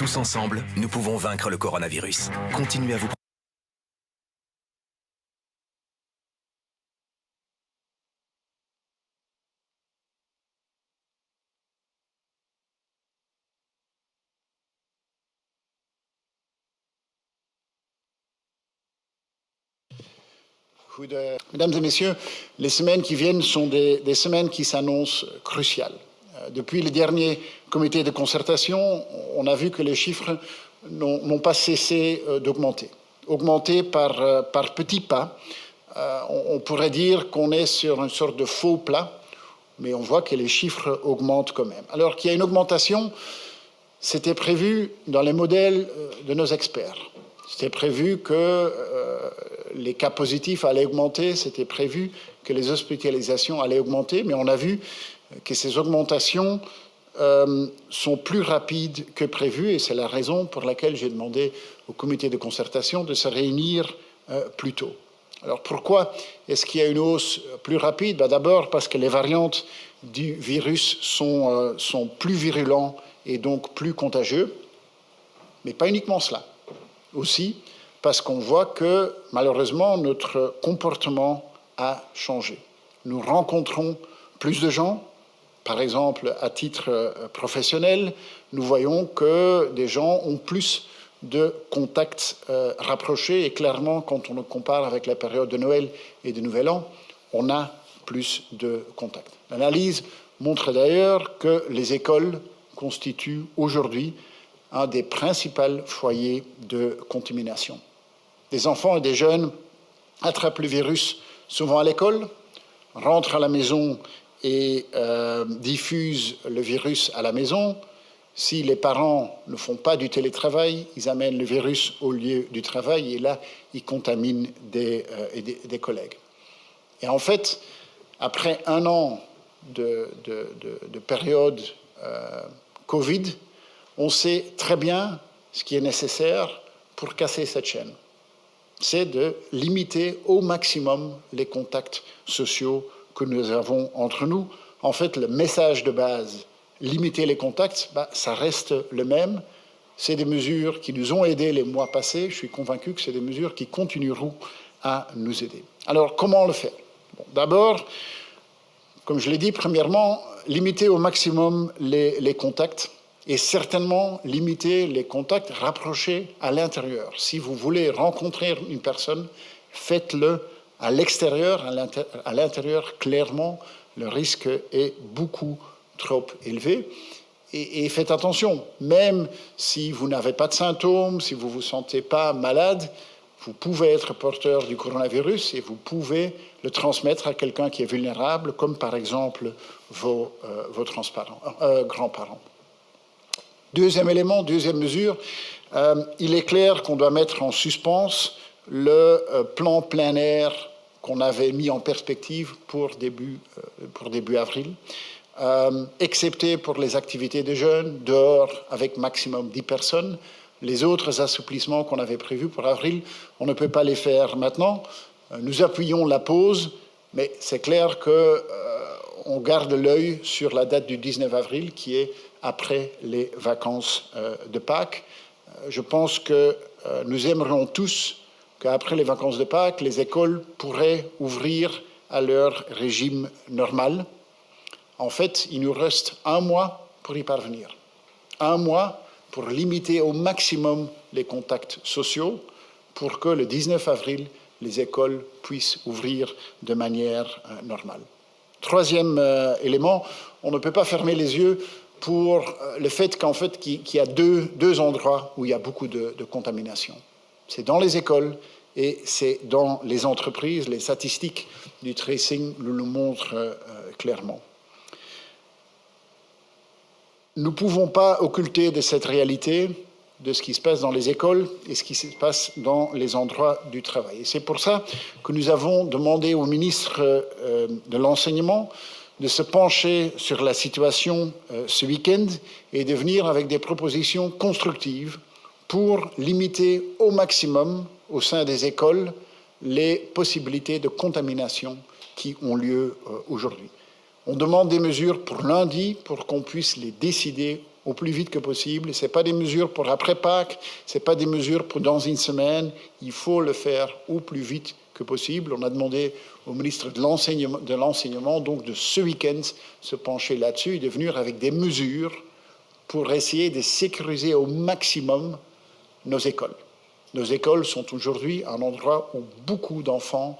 Tous ensemble, nous pouvons vaincre le coronavirus. Continuez à vous Mesdames et messieurs, les semaines qui viennent sont des semaines qui s'annoncent cruciales. Depuis le dernier comité de concertation, on a vu que les chiffres n'ont pas cessé d'augmenter. Augmenter par petits pas. On pourrait dire qu'on est sur une sorte de faux plat, mais on voit que les chiffres augmentent quand même. Alors qu'il y a une augmentation, c'était prévu dans les modèles de nos experts. C'était prévu que les cas positifs allaient augmenter, c'était prévu que les hospitalisations allaient augmenter, mais on a vu que ces augmentations sont plus rapides que prévu, et c'est la raison pour laquelle j'ai demandé au comité de concertation de se réunir plus tôt. Alors pourquoi est-ce qu'il y a une hausse plus rapide? D'abord parce que les variantes du virus sont plus virulents et donc plus contagieux, mais pas uniquement cela. Aussi parce qu'on voit que, malheureusement, notre comportement a changé. Nous rencontrons plus de gens. Par exemple, à titre professionnel, nous voyons que des gens ont plus de contacts rapprochés. Et clairement, quand on le compare avec la période de Noël et de Nouvel An, on a plus de contacts. L'analyse montre d'ailleurs que les écoles constituent aujourd'hui un des principaux foyers de contamination. Des enfants et des jeunes attrapent le virus souvent à l'école, rentrent à la maison et diffusent le virus à la maison. Si les parents ne font pas du télétravail, ils amènent le virus au lieu du travail et là, ils contaminent des collègues. Et en fait, après un an de période Covid, on sait très bien ce qui est nécessaire pour casser cette chaîne. C'est de limiter au maximum les contacts sociaux que nous avons entre nous. En fait, le message de base, limiter les contacts, ça reste le même. C'est des mesures qui nous ont aidés les mois passés. Je suis convaincu que c'est des mesures qui continueront à nous aider. Alors, comment le faire? D'abord, comme je l'ai dit, premièrement, limiter au maximum les contacts et certainement limiter les contacts rapprochés à l'intérieur. Si vous voulez rencontrer une personne, faites-le à l'extérieur. À l'intérieur, clairement, le risque est beaucoup trop élevé. Et faites attention, même si vous n'avez pas de symptômes, si vous ne vous sentez pas malade, vous pouvez être porteur du coronavirus et vous pouvez le transmettre à quelqu'un qui est vulnérable, comme par exemple vos grands-parents. Deuxième élément, deuxième mesure, il est clair qu'on doit mettre en suspens le plan plein air qu'on avait mis en perspective pour début avril, excepté pour les activités de jeunes, dehors avec maximum 10 personnes. Les autres assouplissements qu'on avait prévus pour avril, on ne peut pas les faire maintenant. Nous appuyons la pause, mais c'est clair qu'on garde l'œil sur la date du 19 avril, qui est après les vacances de Pâques. Je pense que nous aimerions tous qu'après les vacances de Pâques, les écoles pourraient ouvrir à leur régime normal. En fait, il nous reste un mois pour y parvenir. Un mois pour limiter au maximum les contacts sociaux, pour que le 19 avril, les écoles puissent ouvrir de manière normale. Troisième élément, on ne peut pas fermer les yeux pour le fait qu'il y a deux endroits où il y a beaucoup de contamination. C'est dans les écoles et c'est dans les entreprises. Les statistiques du tracing nous le montrent clairement. Nous ne pouvons pas occulter de cette réalité de ce qui se passe dans les écoles et ce qui se passe dans les endroits du travail. Et c'est pour ça que nous avons demandé au ministre de l'Enseignement de se pencher sur la situation ce week-end et de venir avec des propositions constructives pour limiter au maximum au sein des écoles les possibilités de contamination qui ont lieu aujourd'hui. On demande des mesures pour lundi pour qu'on puisse les décider au plus vite que possible. Ce n'est pas des mesures pour après Pâques, ce n'est pas des mesures pour dans une semaine. Il faut le faire au plus vite que possible. On a demandé au ministre de l'Enseignement donc de ce week-end se pencher là-dessus et de venir avec des mesures pour essayer de sécuriser au maximum nos écoles. Nos écoles sont aujourd'hui un endroit où beaucoup d'enfants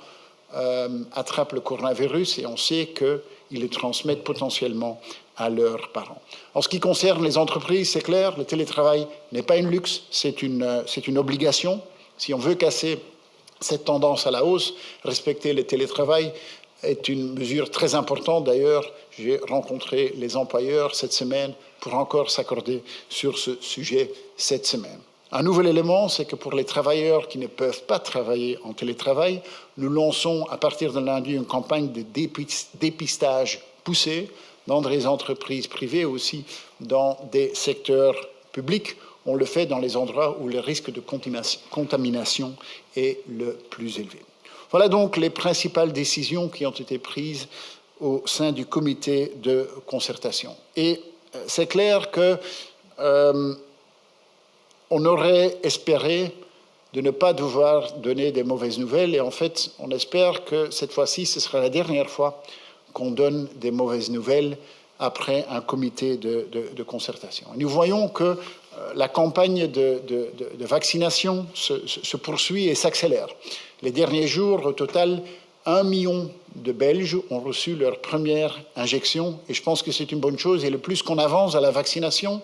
attrapent le coronavirus et on sait qu'ils le transmettent potentiellement à leurs parents. En ce qui concerne les entreprises, c'est clair, le télétravail n'est pas un luxe, c'est une obligation. Si on veut casser cette tendance à la hausse, respecter le télétravail est une mesure très importante. D'ailleurs, j'ai rencontré les employeurs cette semaine pour encore s'accorder sur ce sujet cette semaine. Un nouvel élément, c'est que pour les travailleurs qui ne peuvent pas travailler en télétravail, nous lançons à partir de lundi une campagne de dépistage poussé dans des entreprises privées, aussi dans des secteurs publics. On le fait dans les endroits où le risque de contamination est le plus élevé. Voilà donc les principales décisions qui ont été prises au sein du comité de concertation. Et c'est clair que on aurait espéré de ne pas devoir donner des mauvaises nouvelles et en fait, on espère que cette fois-ci, ce sera la dernière fois qu'on donne des mauvaises nouvelles après un comité de concertation. Et nous voyons que la campagne de vaccination se poursuit et s'accélère. Les derniers jours, au total, 1 million de Belges ont reçu leur première injection et je pense que c'est une bonne chose. Et le plus qu'on avance à la vaccination,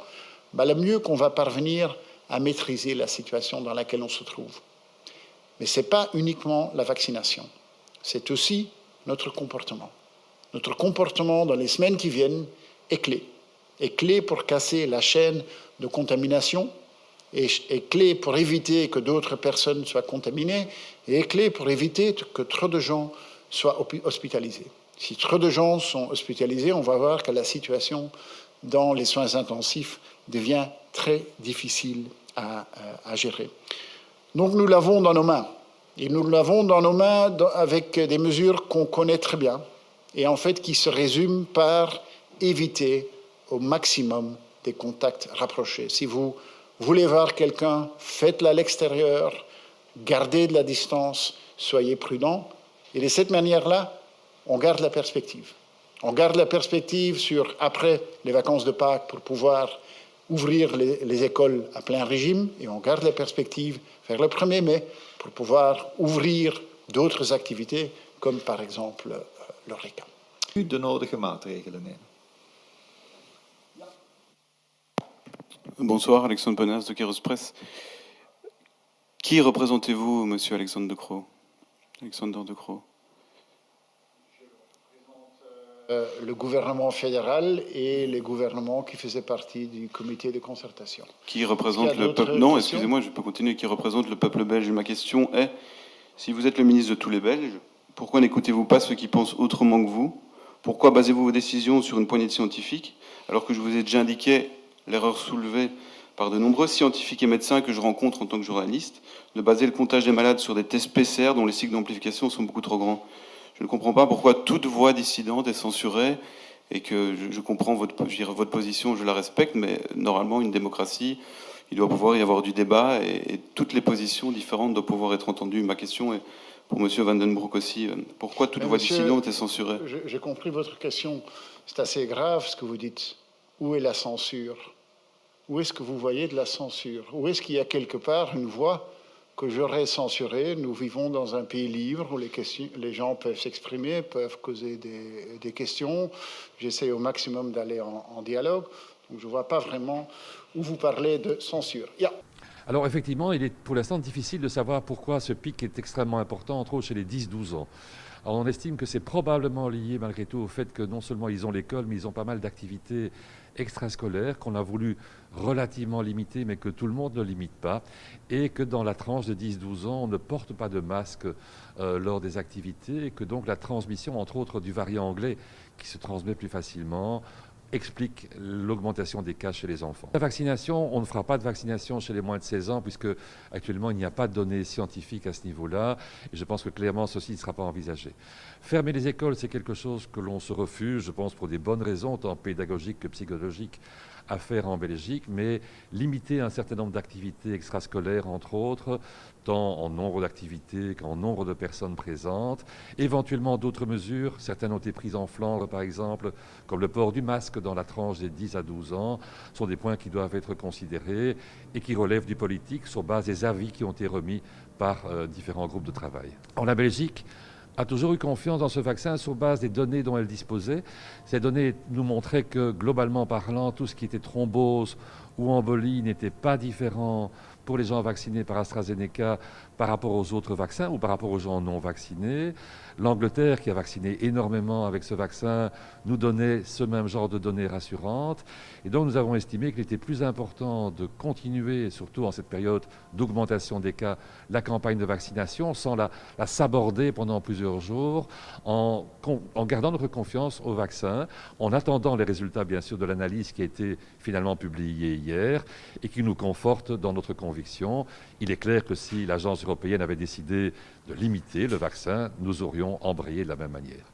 le mieux qu'on va parvenir à maîtriser la situation dans laquelle on se trouve. Mais ce n'est pas uniquement la vaccination, c'est aussi notre comportement. Notre comportement dans les semaines qui viennent est clé pour casser la chaîne de contamination, est clé pour éviter que d'autres personnes soient contaminées, et est clé pour éviter que trop de gens soient hospitalisés. Si trop de gens sont hospitalisés, on va voir que la situation dans les soins intensifs devient très difficile à gérer. Donc nous l'avons dans nos mains. Et nous l'avons dans nos mains avec des mesures qu'on connaît très bien et en fait qui se résument par éviter au maximum des contacts rapprochés. Si vous voulez voir quelqu'un, faites-le à l'extérieur, gardez de la distance, soyez prudents. Et de cette manière-là, on garde la perspective. On garde la perspective sur après les vacances de Pâques pour pouvoir ouvrir les écoles à plein régime et on garde la perspective vers le 1er mai pour pouvoir ouvrir d'autres activités comme par exemple l'ORECA. De nodige maatregelen nemen. Bonsoir, Alexandre Bonas de Kairos Presse. Qui représentez-vous, monsieur Alexandre De Croo? Alexander De Croo. Le gouvernement fédéral et les gouvernements qui faisaient partie du comité de concertation. Qui représente le peuple? Non, excusez-moi, je peux continuer. Qui représente le peuple belge? Ma question est, si vous êtes le ministre de tous les Belges, pourquoi n'écoutez-vous pas ceux qui pensent autrement que vous? Pourquoi basez-vous vos décisions sur une poignée de scientifiques, alors que je vous ai déjà indiqué l'erreur soulevée par de nombreux scientifiques et médecins que je rencontre en tant que journaliste, de baser le comptage des malades sur des tests PCR dont les cycles d'amplification sont beaucoup trop grands? Je ne comprends pas pourquoi toute voix dissidente est censurée et que je comprends votre position, je la respecte, mais normalement, une démocratie, il doit pouvoir y avoir du débat et toutes les positions différentes doivent pouvoir être entendues. Ma question est pour M. Van den Broek aussi. Pourquoi toute voix dissidente est censurée? J'ai compris votre question. C'est assez grave ce que vous dites. Où est la censure? Où est-ce que vous voyez de la censure? Où est-ce qu'il y a quelque part une voix que j'aurais censurée? Nous vivons dans un pays libre où les gens peuvent s'exprimer, peuvent causer des questions. J'essaie au maximum d'aller en dialogue. Donc je ne vois pas vraiment où vous parlez de censure. Yeah. Alors effectivement, il est pour l'instant difficile de savoir pourquoi ce pic est extrêmement important, entre autres chez les 10-12 ans. Alors on estime que c'est probablement lié malgré tout au fait que non seulement ils ont l'école, mais ils ont pas mal d'activités extrascolaires qu'on a voulu relativement limiter, mais que tout le monde ne limite pas, et que dans la tranche de 10-12 ans, on ne porte pas de masque lors des activités, et que donc la transmission, entre autres, du variant anglais, qui se transmet plus facilement, explique l'augmentation des cas chez les enfants. La vaccination, on ne fera pas de vaccination chez les moins de 16 ans puisque actuellement il n'y a pas de données scientifiques à ce niveau-là et je pense que clairement ceci ne sera pas envisagé. Fermer les écoles, c'est quelque chose que l'on se refuse, je pense pour des bonnes raisons, tant pédagogiques que psychologiques, à faire en Belgique, mais limiter un certain nombre d'activités extrascolaires, entre autres, tant en nombre d'activités qu'en nombre de personnes présentes. Éventuellement d'autres mesures, certaines ont été prises en Flandre par exemple, comme le port du masque dans la tranche des 10 à 12 ans, sont des points qui doivent être considérés et qui relèvent du politique sur base des avis qui ont été remis par différents groupes de travail. En la Belgique a toujours eu confiance dans ce vaccin sur base des données dont elle disposait. Ces données nous montraient que, globalement parlant, tout ce qui était thrombose ou embolie n'était pas différent pour les gens vaccinés par AstraZeneca par rapport aux autres vaccins ou par rapport aux gens non vaccinés. L'Angleterre, qui a vacciné énormément avec ce vaccin, nous donnait ce même genre de données rassurantes. Et donc nous avons estimé qu'il était plus important de continuer, surtout en cette période d'augmentation des cas, la campagne de vaccination sans la saborder pendant plusieurs jours, en gardant notre confiance au vaccin, en attendant les résultats bien sûr de l'analyse qui a été finalement publiée hier et qui nous conforte dans notre conviction. Il est clair que si l'Agence européenne avait décidé de limiter le vaccin, nous aurions embrayé de la même manière.